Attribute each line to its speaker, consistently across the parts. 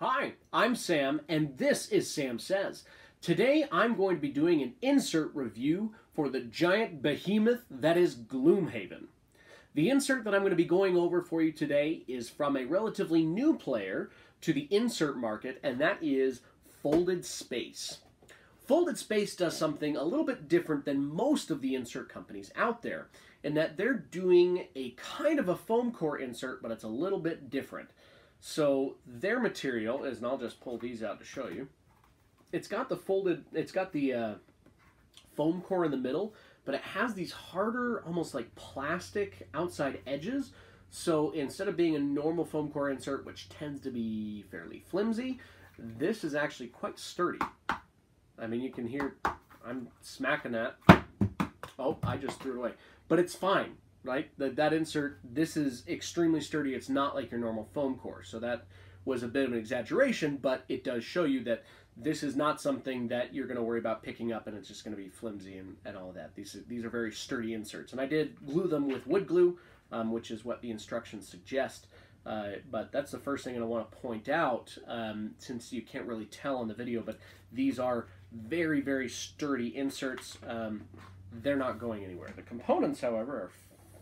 Speaker 1: Hi, I'm Sam, and this is Sam Says. Today I'm going to be doing an insert review for the giant behemoth that is Gloomhaven. The insert that I'm going to be going over for you today is from a relatively new player to the insert market, and that is Folded Space. Folded Space does something a little bit different than most of the insert companies out there, in that they're doing a kind of a foam core insert, but it's a little bit different. So their material is, and I'll just pull these out to show you. It's got the foam core in the middle, but it has these harder, almost like plastic outside edges. So instead of being a normal foam core insert, which tends to be fairly flimsy, this is actually quite sturdy. I mean, you can hear I'm smacking that. Oh, I just threw it away. But it's fine. Right? That insert, this is extremely sturdy. It's not like your normal foam core. So that was a bit of an exaggeration, but it does show you that this is not something that you're going to worry about picking up and it's just going to be flimsy and all of that. These are very sturdy inserts. And I did glue them with wood glue, which is what the instructions suggest. But that's the first thing I want to point out, since you can't really tell in the video, but these are very, very sturdy inserts. They're not going anywhere. The components, however, are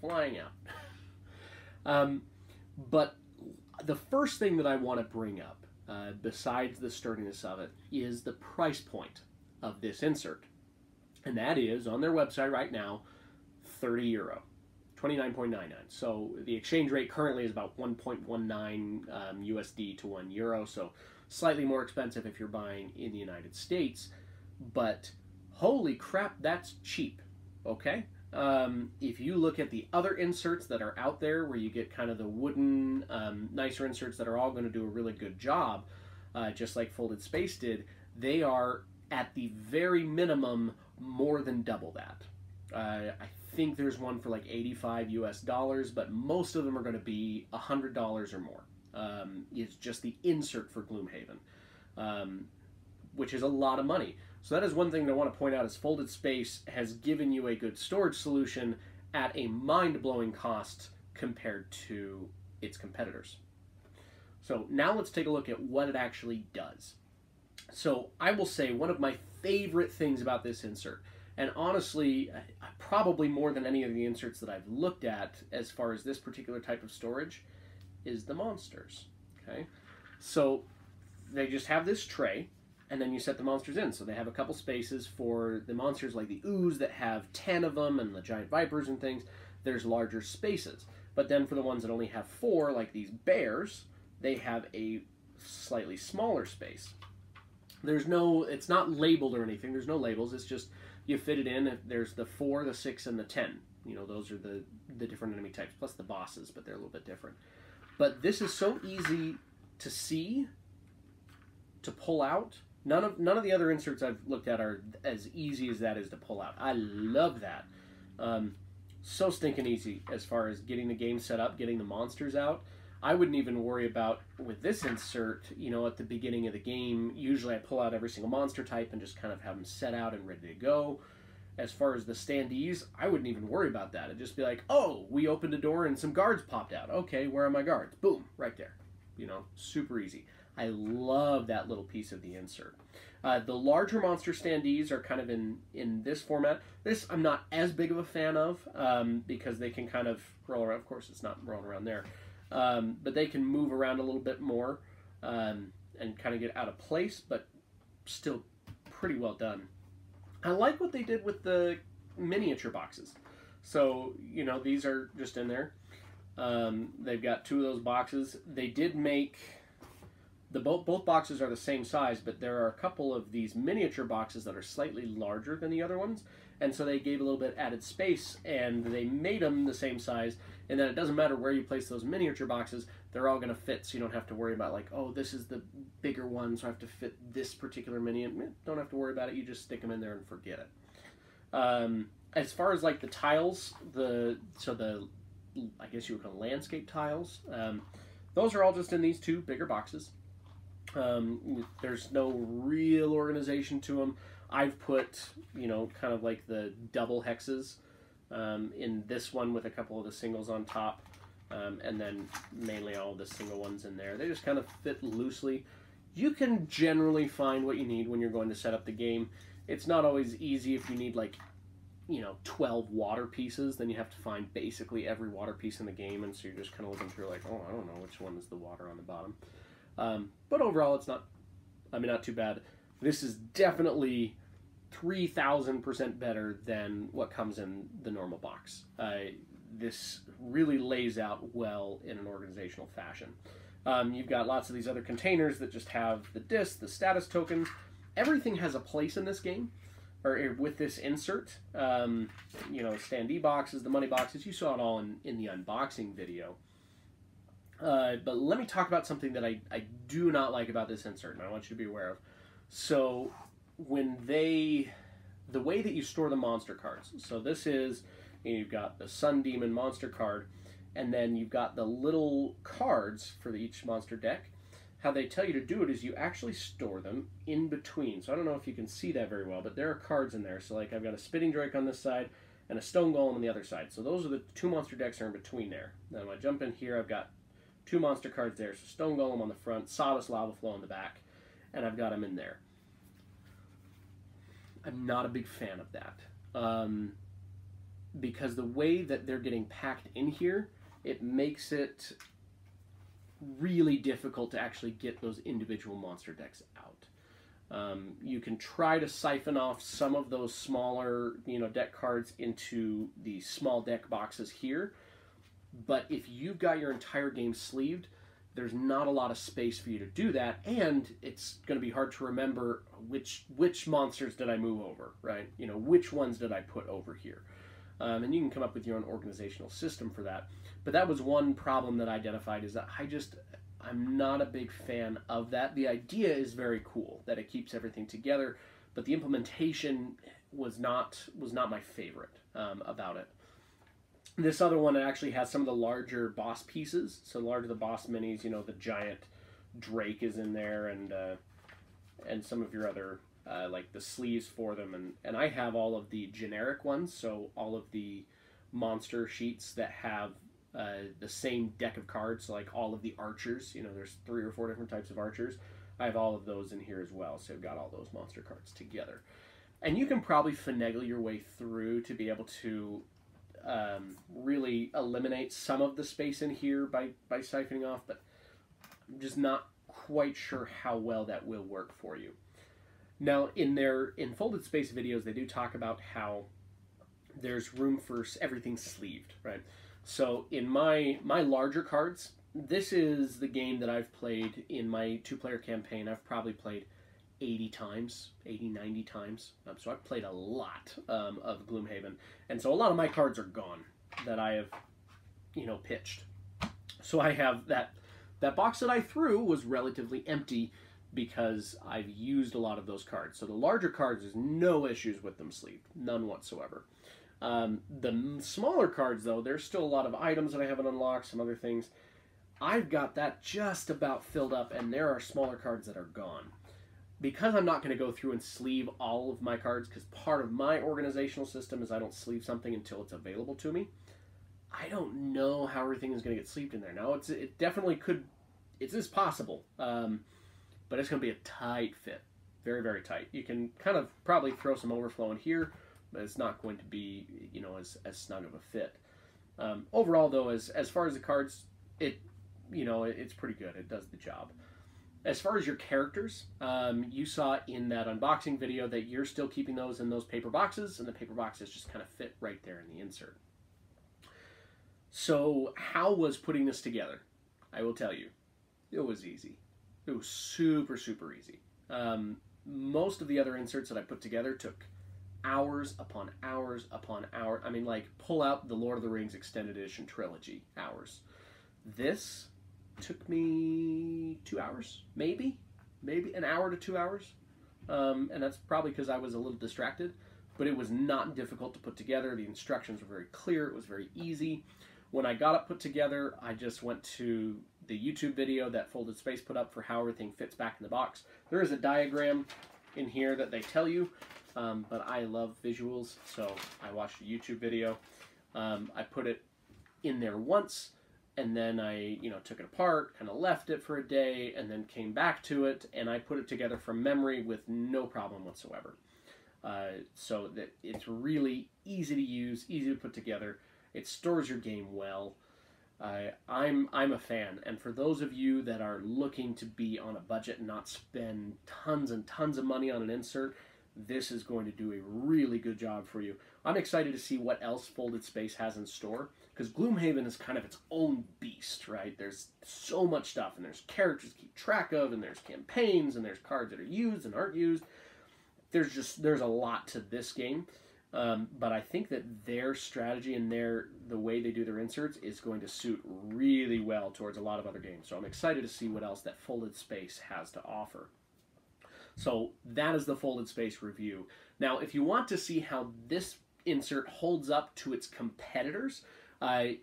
Speaker 1: flying out. But the first thing that I want to bring up, besides the sturdiness of it, is the price point of this insert. And that is, on their website right now, €30, 29.99. So the exchange rate currently is about 1.19 USD to €1, so slightly more expensive if you're buying in the United States. But holy crap, that's cheap, okay? If you look at the other inserts that are out there, where you get kind of the wooden, nicer inserts that are all going to do a really good job, just like Folded Space did, they are at the very minimum more than double that. I think there's one for like $85 US, but most of them are going to be $100 or more. It's just the insert for Gloomhaven, which is a lot of money. So that is one thing that I want to point out, is Folded Space has given you a good storage solution at a mind-blowing cost compared to its competitors. So now let's take a look at what it actually does. So I will say one of my favorite things about this insert, and honestly, probably more than any of the inserts that I've looked at as far as this particular type of storage, is the monsters. Okay, so they just have this tray, and then you set the monsters in. So they have a couple spaces for the monsters like the ooze that have 10 of them, and the giant vipers and things. There's larger spaces. But then for the ones that only have 4, like these bears, they have a slightly smaller space. It's not labeled or anything. There's no labels. It's just you fit it in. There's the 4, the 6, and the 10. You know, those are the different enemy types, plus the bosses, but they're a little bit different. But this is so easy to see, to pull out. None of the other inserts I've looked at are as easy as that is to pull out. I love that. So stinking easy as far as getting the game set up, getting the monsters out. I wouldn't even worry about, with this insert, you know, at the beginning of the game, usually I pull out every single monster type and just kind of have them set out and ready to go. As far as the standees, I wouldn't even worry about that. It'd just be like, oh, we opened a door and some guards popped out. Okay, where are my guards? Boom, right there. You know, super easy. I love that little piece of the insert. The larger monster standees are kind of in this format. This I'm not as big of a fan of, because they can kind of roll around. Of course, it's not rolling around there. But they can move around a little bit more, and kind of get out of place, but still pretty well done. I like what they did with the miniature boxes. So, you know, these are just in there. They've got 2 of those boxes. They did make... both boxes are the same size, but there are a couple of these miniature boxes that are slightly larger than the other ones, and so they gave a little bit added space, and they made them the same size, and then it doesn't matter where you place those miniature boxes, they're all going to fit, so you don't have to worry about, like, oh, this is the bigger one, so I have to fit this particular mini. Don't have to worry about it, you just stick them in there and forget it. As far as, like, the tiles, I guess you would call landscape tiles, those are all just in these 2 bigger boxes. There's no real organization to them. I've put, you know, kind of like the double hexes in this one with a couple of the singles on top. and then mainly all the single ones in there. They just kind of fit loosely. You can generally find what you need when you're going to set up the game. It's not always easy. If you need like, 12 water pieces, then you have to find basically every water piece in the game, and so you're just kind of looking through like, oh, I don't know which one is the water on the bottom. But overall, it's not too bad. This is definitely 3,000% better than what comes in the normal box. This really lays out well in an organizational fashion. You've got lots of these other containers that just have the disc, the status tokens. Everything has a place in this game, or with this insert. Standee boxes, the money boxes, you saw it all in the unboxing video. But let me talk about something that I do not like about this insert, and I want you to be aware of. So, the way that you store the monster cards, so this is, you've got the Sun Demon monster card, and then you've got the little cards for each monster deck. How they tell you to do it is you actually store them in between. So I don't know if you can see that very well, but there are cards in there. So like I've got a Spitting Drake on this side and a Stone Golem on the other side. So those are the two monster decks that are in between there. Then when I jump in here, I've got two monster cards there. So Stone Golem on the front, Sawdust Lava Flow on the back, and I've got them in there. I'm not a big fan of that. Because the way that they're getting packed in here, it makes it really difficult to actually get those individual monster decks out. You can try to siphon off some of those smaller, deck cards into the small deck boxes here, but if you've got your entire game sleeved, there's not a lot of space for you to do that, and it's going to be hard to remember which monsters did I move over, right? Which ones did I put over here? And you can come up with your own organizational system for that. But that was one problem that I identified, is that I'm not a big fan of that. The idea is very cool, that it keeps everything together, but the implementation was not my favorite about it. This other one, it actually has some of the larger boss pieces. So larger the boss minis, the giant Drake is in there, and some of your other like the sleeves for them, and I have all of the generic ones, so all of the monster sheets that have the same deck of cards, so like all of the archers, there's 3 or 4 different types of archers. I have all of those in here as well, so I've got all those monster cards together. And you can probably finagle your way through to be able to really eliminate some of the space in here by siphoning off, but I'm just not quite sure how well that will work for you. Now, in their Folded Space videos, they do talk about how there's room for everything sleeved, right? So in my larger cards, this is the game that I've played in my 2-player campaign. I've probably played 80 times, 80, 90 times. So I've played a lot of Gloomhaven. And so a lot of my cards are gone that I have, pitched. So I have that box that I threw was relatively empty, because I've used a lot of those cards. So the larger cards, there's no issues with them sleeved. None whatsoever. The smaller cards, though, there's still a lot of items that I haven't unlocked, some other things. I've got that just about filled up, and there are smaller cards that are gone. Because I'm not going to go through and sleeve all of my cards, because part of my organizational system is I don't sleeve something until it's available to me, I don't know how everything is going to get sleeved in there. Now, it definitely could, it is possible, but it's going to be a tight fit. Very, very tight. You can kind of probably throw some overflow in here, but it's not going to be, as snug of a fit. Overall, though, as far as the cards, it's pretty good. It does the job. As far as your characters, you saw in that unboxing video that you're still keeping those in those paper boxes, and the paper boxes just kind of fit right there in the insert. So how was putting this together? I will tell you, it was easy. It was super, super easy. Most of the other inserts that I put together took hours upon hours upon hours. I mean, like, pull out the Lord of the Rings Extended Edition trilogy, hours. This took me 2 hours, maybe an hour to 2 hours. And that's probably because I was a little distracted, but it was not difficult to put together. The instructions were very clear. It was very easy. When I got it put together, I just went to the YouTube video that Folded Space put up for how everything fits back in the box. There is a diagram in here that they tell you, but I love visuals, so I watched a YouTube video. I put it in there once, and then I, took it apart, kind of left it for a day, and then came back to it, and I put it together from memory with no problem whatsoever. So that it's really easy to use, easy to put together. It stores your game well. I'm a fan, and for those of you that are looking to be on a budget and not spend tons and tons of money on an insert, this is going to do a really good job for you. I'm excited to see what else Folded Space has in store, because Gloomhaven is kind of its own beast, right? There's so much stuff, and there's characters to keep track of, and there's campaigns, and there's cards that are used and aren't used. There's a lot to this game. But I think that their strategy and the way they do their inserts is going to suit really well towards a lot of other games. So I'm excited to see what else that Folded Space has to offer. So that is the Folded Space review. Now, if you want to see how this insert holds up to its competitors,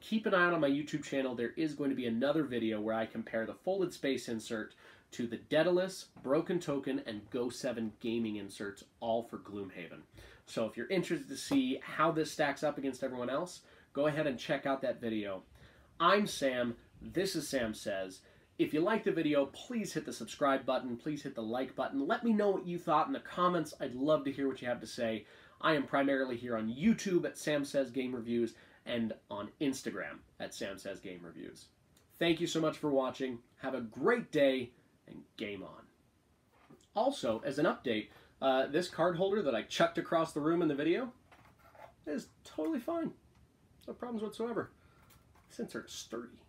Speaker 1: keep an eye out on my YouTube channel. There is going to be another video where I compare the Folded Space insert to the Daedalus, Broken Token, and Go7 gaming inserts, all for Gloomhaven. So if you're interested to see how this stacks up against everyone else, go ahead and check out that video. I'm Sam. This is Sam Says. If you liked the video, please hit the subscribe button. Please hit the like button. Let me know what you thought in the comments. I'd love to hear what you have to say. I am primarily here on YouTube at Sam Says Game Reviews and on Instagram at Sam Says Game Reviews. Thank you so much for watching. Have a great day and game on. Also, as an update, this card holder that I chucked across the room in the video is totally fine. No problems whatsoever. This insert's sturdy.